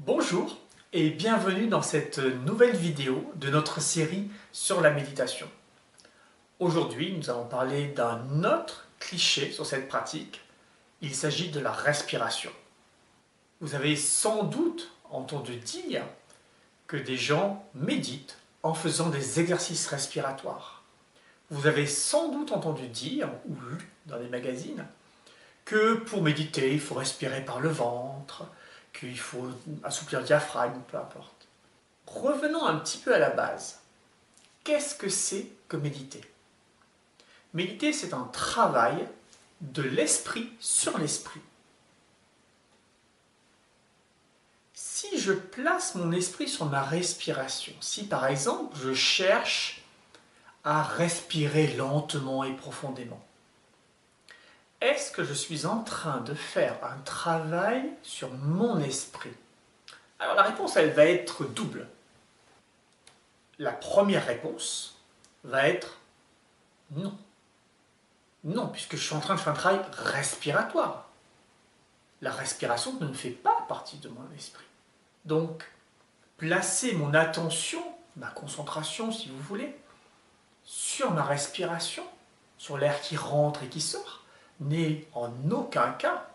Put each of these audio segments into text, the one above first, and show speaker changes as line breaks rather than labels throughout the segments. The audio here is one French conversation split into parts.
Bonjour et bienvenue dans cette nouvelle vidéo de notre série sur la méditation. Aujourd'hui, nous allons parler d'un autre cliché sur cette pratique. Il s'agit de la respiration. Vous avez sans doute entendu dire que des gens méditent en faisant des exercices respiratoires. Vous avez sans doute entendu dire ou lu dans des magazines que pour méditer, il faut respirer par le ventre, qu'il faut assouplir le diaphragme, peu importe. Revenons un petit peu à la base. Qu'est-ce que c'est que méditer? Méditer, c'est un travail de l'esprit sur l'esprit. Si je place mon esprit sur ma respiration, si par exemple je cherche à respirer lentement et profondément, est-ce que je suis en train de faire un travail sur mon esprit? Alors la réponse, elle va être double. La première réponse va être non. Non, puisque je suis en train de faire un travail respiratoire. La respiration ne fait pas partie de mon esprit. Donc, placer mon attention, ma concentration si vous voulez, sur ma respiration, sur l'air qui rentre et qui sort, n'est en aucun cas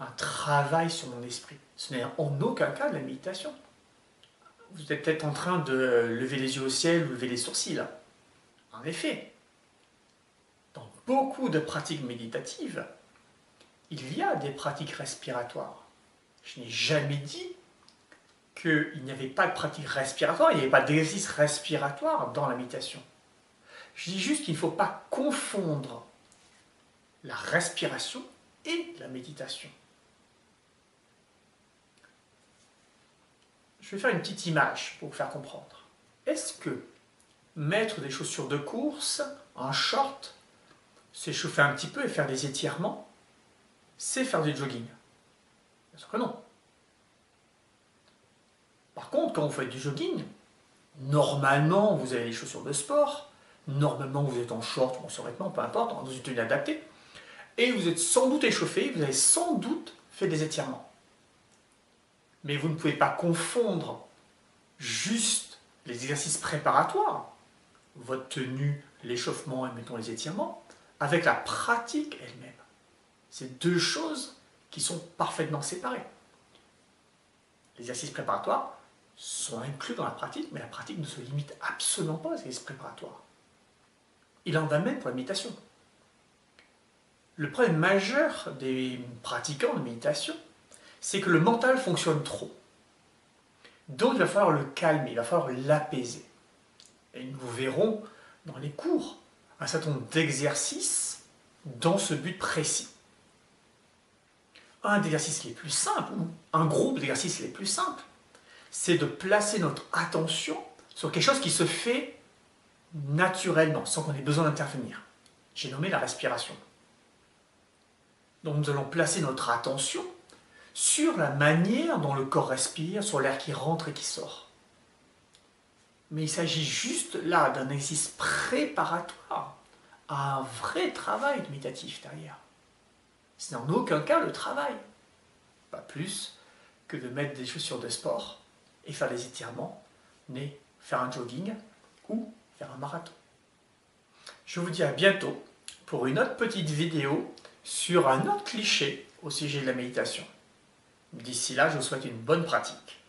un travail sur mon esprit. Ce n'est en aucun cas de la méditation. Vous êtes peut-être en train de lever les yeux au ciel ou lever les sourcils. En effet, dans beaucoup de pratiques méditatives, il y a des pratiques respiratoires. Je n'ai jamais dit qu'il n'y avait pas de pratique respiratoire, il n'y avait pas d'exercice respiratoire dans la méditation. Je dis juste qu'il ne faut pas confondre la respiration et la méditation. Je vais faire une petite image pour vous faire comprendre. Est-ce que mettre des chaussures de course, un short, s'échauffer un petit peu et faire des étirements, c'est faire du jogging? Bien sûr que non. Par contre, quand vous faites du jogging, normalement vous avez les chaussures de sport, normalement vous êtes en short ou en survêtement, peu importe, dans une tenue adaptée, et vous êtes sans doute échauffé, vous avez sans doute fait des étirements. Mais vous ne pouvez pas confondre juste les exercices préparatoires, votre tenue, l'échauffement et mettons les étirements, avec la pratique elle-même. C'est deux choses qui sont parfaitement séparées. Les exercices préparatoires sont inclus dans la pratique, mais la pratique ne se limite absolument pas aux exercices préparatoires. Il en va même pour la méditation. Le problème majeur des pratiquants de méditation, c'est que le mental fonctionne trop. Donc il va falloir le calmer, il va falloir l'apaiser. Et nous verrons dans les cours un certain nombre d'exercices dans ce but précis. Un des exercices les plus simples, ou un groupe d'exercices les plus simples, c'est de placer notre attention sur quelque chose qui se fait naturellement, sans qu'on ait besoin d'intervenir. J'ai nommé la respiration. Donc nous allons placer notre attention sur la manière dont le corps respire, sur l'air qui rentre et qui sort. Mais il s'agit juste là d'un exercice préparatoire à un vrai travail méditatif derrière. C'est en aucun cas le travail. Pas plus que de mettre des chaussures de sport et faire des étirements, mais faire un jogging ou faire un marathon. Je vous dis à bientôt pour une autre petite vidéo sur un autre cliché au sujet de la méditation. D'ici là, je vous souhaite une bonne pratique.